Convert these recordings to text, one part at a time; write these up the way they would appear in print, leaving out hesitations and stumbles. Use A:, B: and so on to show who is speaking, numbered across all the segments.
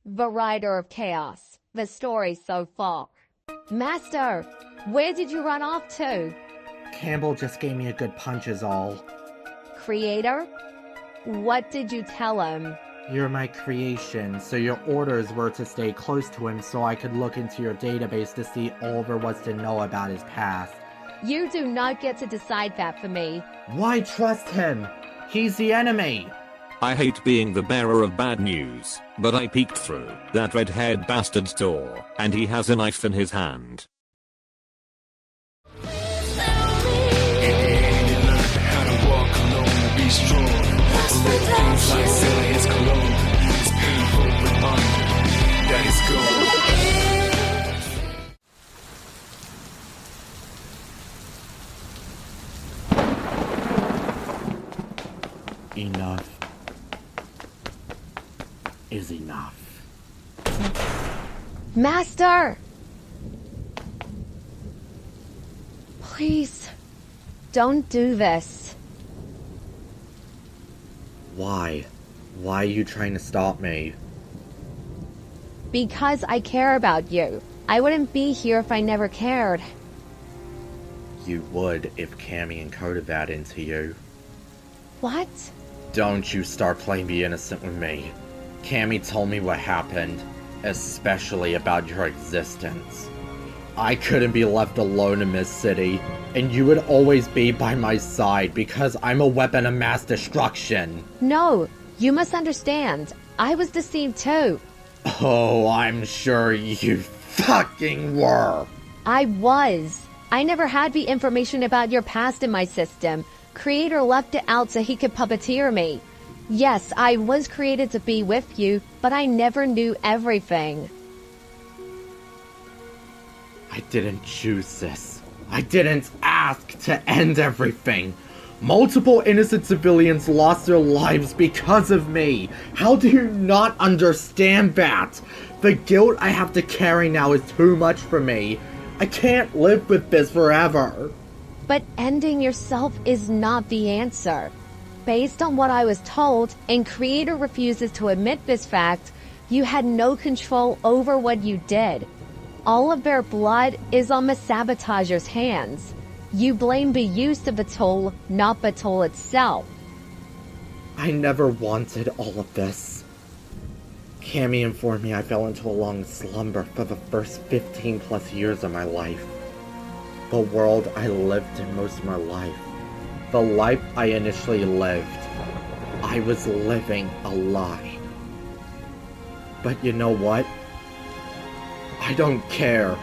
A: the writer of chaos, the story so far. Master, where did you run off to?
B: Campbell just gave me a good punch is all.
A: Creator? What did you tell him?
B: You're my creation, so your orders were to stay close to him so I could look into your database to see all there was to know about his past.
A: You do not get to decide that for me.
B: Why trust him? He's the enemy!
C: I hate being the bearer of bad news, but I peeked through that red-haired bastard's door, and he has a knife in his hand.
B: Enough is enough.
A: Master! Please, don't do this.
B: Why? Why are you trying to stop me?
A: Because I care about you. I wouldn't be here if I never cared.
B: You would if Cammy encoded that into you.
A: What?
B: Don't you start playing the innocent with me. Cammy told me what happened, especially about your existence. I couldn't be left alone in this city, and you would always be by my side because I'm a weapon of mass destruction.
A: No, you must understand. I was deceived too.
B: Oh, I'm sure you fucking were.
A: I was. I never had the information about your past in my system. Creator left it out so he could puppeteer me. Yes, I was created to be with you, but I never knew everything.
B: I didn't choose this. I didn't ask to end everything. Multiple innocent civilians lost their lives because of me. How do you not understand that? The guilt I have to carry now is too much for me. I can't live with this forever.
A: But ending yourself is not the answer. Based on what I was told, and Creator refuses to admit this fact, you had no control over what you did. All of their blood is on the sabotager's hands. You blame the use of the tool, not the tool itself.
B: I never wanted all of this. Cammy informed me I fell into a long slumber for the first 15 plus years of my life. The world I lived in most of my life. The life I initially lived. I was living a lie. But you know what? I don't care.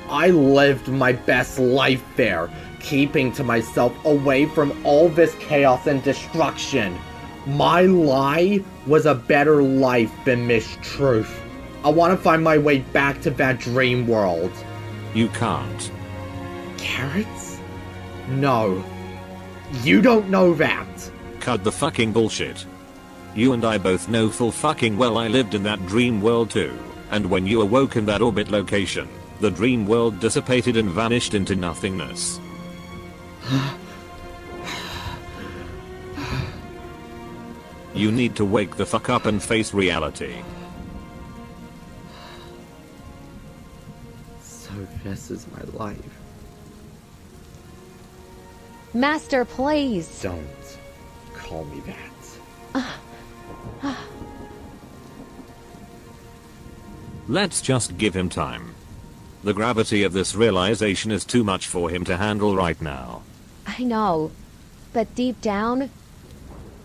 B: I lived my best life there, keeping to myself away from all this chaos and destruction. My lie was a better life than mistruth. I want to find my way back to that dream world.
C: You can't.
B: Carrots? No. You don't know that.
C: Cut the fucking bullshit. You and I both know full fucking well I lived in that dream world too, and when you awoke in that orbit location, the dream world dissipated and vanished into nothingness. You need to wake the fuck up and face reality.
B: So this is my life.
A: Master, please.
B: Don't call me that.
C: Let's just give him time. The gravity of this realization is too much for him to handle right now.
A: I know, but deep down,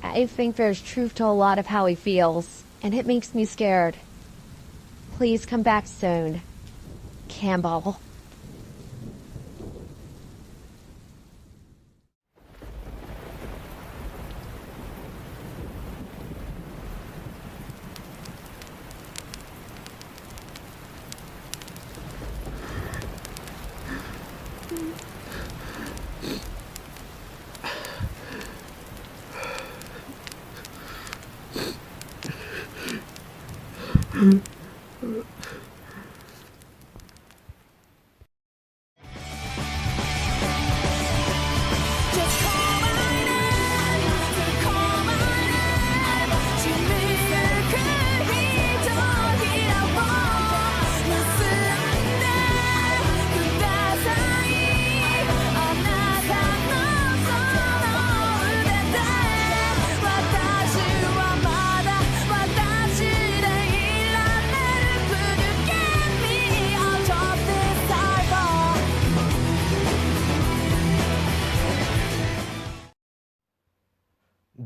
A: I think there's truth to a lot of how he feels, and it makes me scared. Please come back soon, Campbell.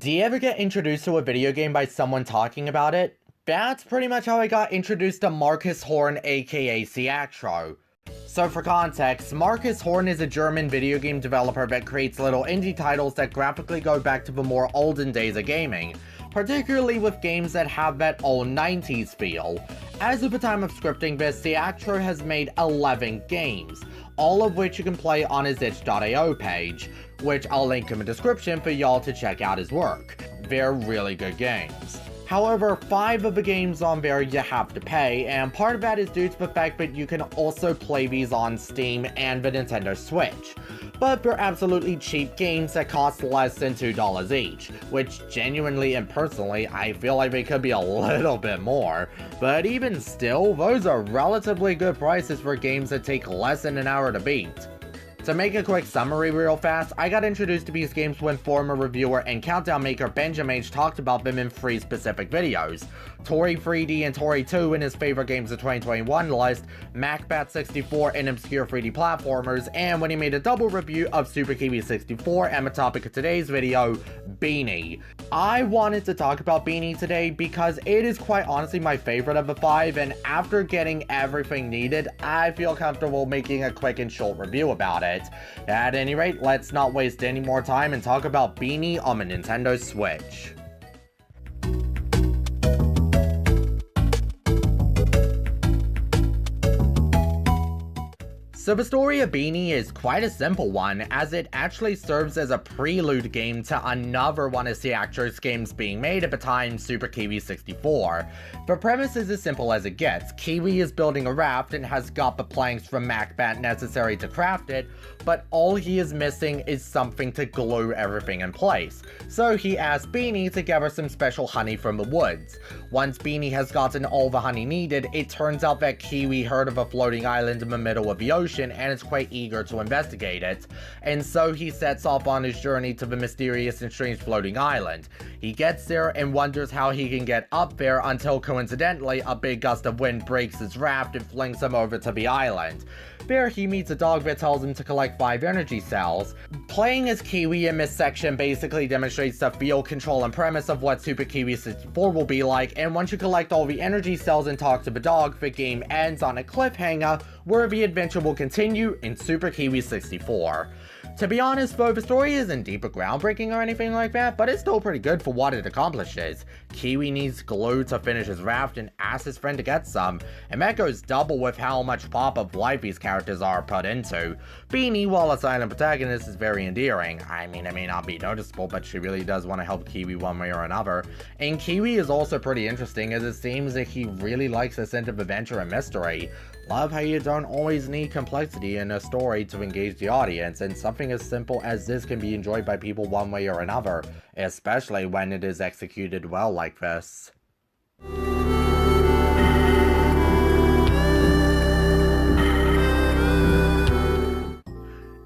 B: Do you ever get introduced to a video game by someone talking about it? That's pretty much how I got introduced to Marcus Horn, aka Ciactro. So for context, Marcus Horn is a German video game developer that creates little indie titles that graphically go back to the more olden days of gaming, particularly with games that have that old 90s feel. As of the time of scripting this, Ciactro has made 11 games, all of which you can play on his itch.io page, which I'll link in the description for y'all to check out his work. They're really good games. However, 5 of the games on there you have to pay, and part of that is due to the fact that you can also play these on Steam and the Nintendo Switch. But they're absolutely cheap games that cost less than $2 each, which genuinely and personally I feel like they could be a little bit more. But even still, those are relatively good prices for games that take less than an hour to beat. To make a quick summary real fast, I got introduced to these games when former reviewer and countdown maker Benjamin H talked about them in 3 specific videos. Tori 3D and Tori 2 in his favorite games of 2021 list, MacBat64 and obscure 3D platformers, and when he made a double review of Super Kiwi 64 and the topic of today's video, Beeny. I wanted to talk about Beeny today because it is quite honestly my favorite of the 5, and after getting everything needed, I feel comfortable making a quick and short review about it. At any rate, let's not waste any more time and talk about Beeny on the Nintendo Switch. So the story of Beeny is quite a simple one, as it actually serves as a prelude game to another one of Ciactro's games being made at the time, Super Kiwi 64. The premise is as simple as it gets. Kiwi is building a raft and has got the planks from MacBat necessary to craft it, but all he is missing is something to glue everything in place. So he asks Beeny to gather some special honey from the woods. Once Beeny has gotten all the honey needed, it turns out that Kiwi heard of a floating island in the middle of the ocean and is quite eager to investigate it, and so he sets off on his journey to the mysterious and strange floating island. He gets there and wonders how he can get up there until coincidentally a big gust of wind breaks his raft and flings him over to the island. There he meets a dog that tells him to collect 5 energy cells. Playing as Kiwi in this section basically demonstrates the feel, control, and premise of what Super Kiwi 64 will be like, and once you collect all the energy cells and talk to the dog, the game ends on a cliffhanger where the adventure will continue in Super Kiwi 64. To be honest though, the story isn't deep or groundbreaking or anything like that, but it's still pretty good for what it accomplishes. Kiwi needs glue to finish his raft and asks his friend to get some, and that goes double with how much pop of life these characters are put into. Beeny, while a silent protagonist, is very endearing. I mean, it may not be noticeable, but she really does want to help Kiwi one way or another. And Kiwi is also pretty interesting, as it seems that he really likes a sense of adventure and mystery. Love how you don't always need complexity in a story to engage the audience, and something as simple as this can be enjoyed by people one way or another, especially when it is executed well like this.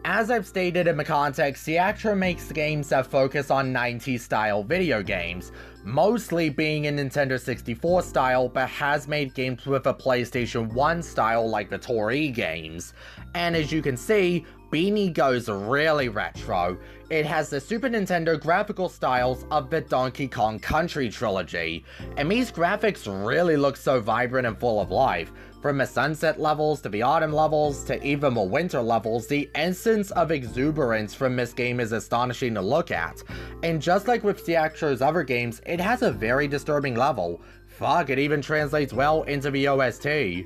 B: As I've stated in the context, Ciactro makes games that focus on 90s style video games, mostly being in Nintendo 64 style, but has made games with a PlayStation 1 style like the Tori games. And as you can see, Beeny goes really retro. It has the Super Nintendo graphical styles of the Donkey Kong Country trilogy, and these graphics really look so vibrant and full of life. From the sunset levels to the autumn levels to even the winter levels, the essence of exuberance from this game is astonishing to look at. And just like with Ciactro's other games, it has a very disturbing level. Fuck, it even translates well into the OST.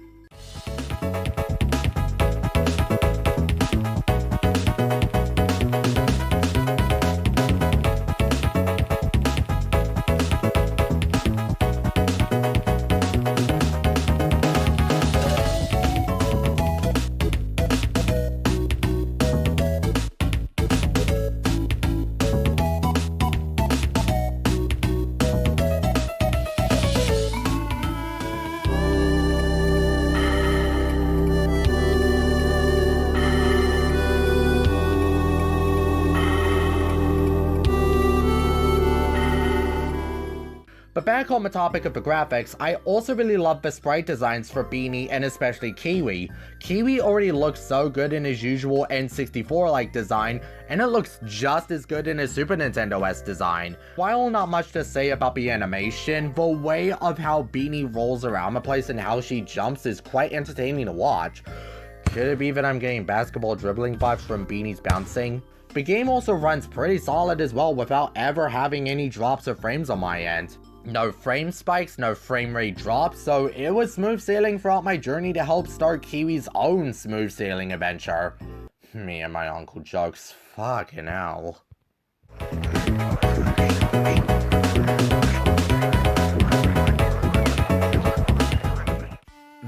B: back on the topic of the graphics, I also really love the sprite designs for Beeny and especially Kiwi. Kiwi already looks so good in his usual N64-like design, and it looks just as good in his Super Nintendo S design. While not much to say about the animation, the way of how Beeny rolls around the place and how she jumps is quite entertaining to watch. Could it be that I'm getting basketball dribbling vibes from Beeny's bouncing? The game also runs pretty solid as well without ever having any drops or frames on my end. No frame spikes, no frame rate drops, so it was smooth sailing throughout my journey to help start Kiwi's own smooth sailing adventure. Me and my uncle jokes, fucking hell.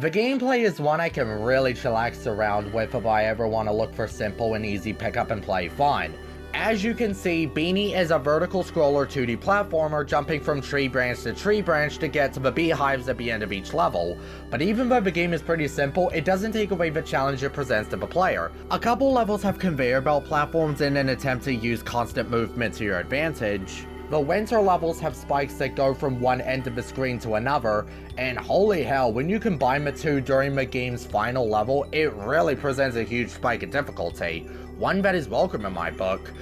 B: The gameplay is one I can really chillax around with if I ever want to look for simple and easy pick up and play fun. As you can see, Beeny is a vertical scroller 2D platformer jumping from tree branch to tree branch to get to the beehives at the end of each level. But even though the game is pretty simple, it doesn't take away the challenge it presents to the player. A couple levels have conveyor belt platforms in an attempt to use constant movement to your advantage. The winter levels have spikes that go from one end of the screen to another, and holy hell, when you combine the two during the game's final level, it really presents a huge spike in difficulty, one that is welcome in my book.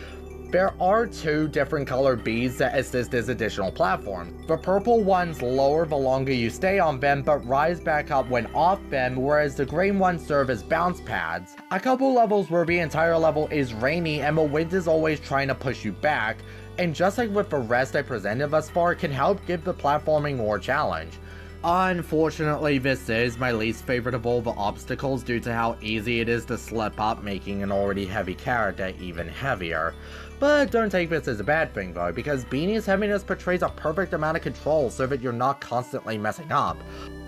B: There are two different colored bees that assist as additional platforms. The purple ones lower the longer you stay on them, but rise back up when off them, whereas the green ones serve as bounce pads. A couple levels where the entire level is rainy and the wind is always trying to push you back, and just like with the rest I presented thus far, can help give the platforming more challenge. Unfortunately, this is my least favorite of all the obstacles due to how easy it is to slip up, making an already heavy character even heavier. But don't take this as a bad thing though, because Beeny's heaviness portrays a perfect amount of control so that you're not constantly messing up.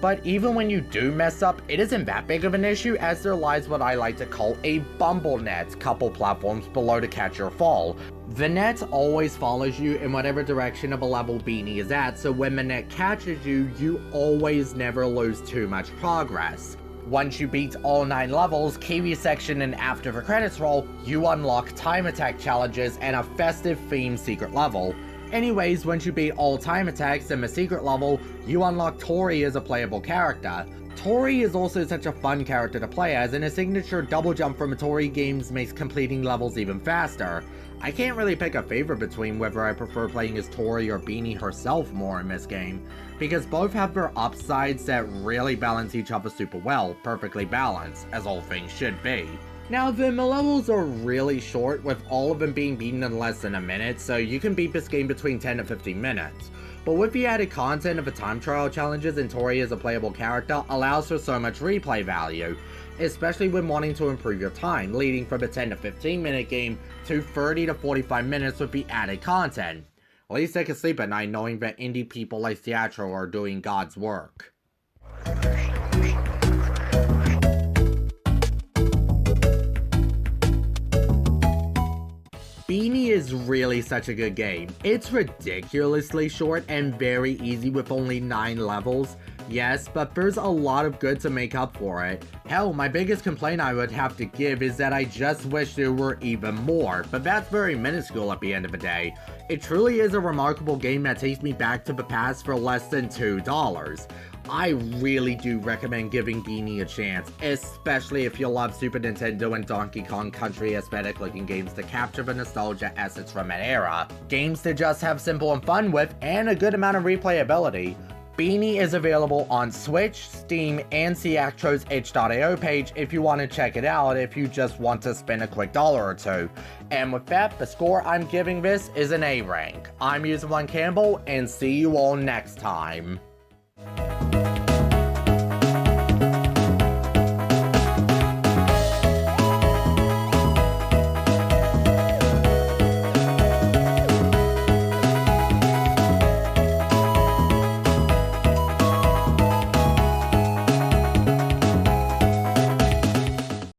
B: But even when you do mess up, it isn't that big of an issue, as there lies what I like to call a bumble net couple platforms below to catch your fall. The net always follows you in whatever direction of a level Beeny is at, so when the net catches you, you always never lose too much progress. Once you beat all 9 levels, Kiwi section and after the credits roll, you unlock time attack challenges and a festive themed secret level. Anyways, once you beat all time attacks in the secret level, you unlock Tori as a playable character. Tori is also such a fun character to play as, and a signature double jump from Tori games makes completing levels even faster. I can't really pick a favorite between whether I prefer playing as Tori or Beeny herself more in this game, because both have their upsides that really balance each other super well, perfectly balanced, as all things should be. Now, the levels are really short, with all of them being beaten in less than a minute, so you can beat this game between 10 to 15 minutes. But with the added content of the time trial challenges and Tori as a playable character allows for so much replay value, especially when wanting to improve your time, leading from a 10 to 15 minute game to 30 to 45 minutes with the added content. At least I can sleep at night knowing that indie people like Theatro are doing God's work. Beeny is really such a good game. It's ridiculously short and very easy with only 9 levels. Yes, but there's a lot of good to make up for it. Hell, my biggest complaint I would have to give is that I just wish there were even more, but that's very minuscule at the end of the day. It truly is a remarkable game that takes me back to the past for less than $2. I really do recommend giving Beeny a chance, especially if you love Super Nintendo and Donkey Kong Country aesthetic looking games to capture the nostalgia essence from that era. Games to just have simple and fun with, and a good amount of replayability. Beeny is available on Switch, Steam, and Theatro's itch.io page if you want to check it out if you just want to spend a quick $1 or $2. And with that, the score I'm giving this is an A rank. I'm User1Campbell, and see you all next time.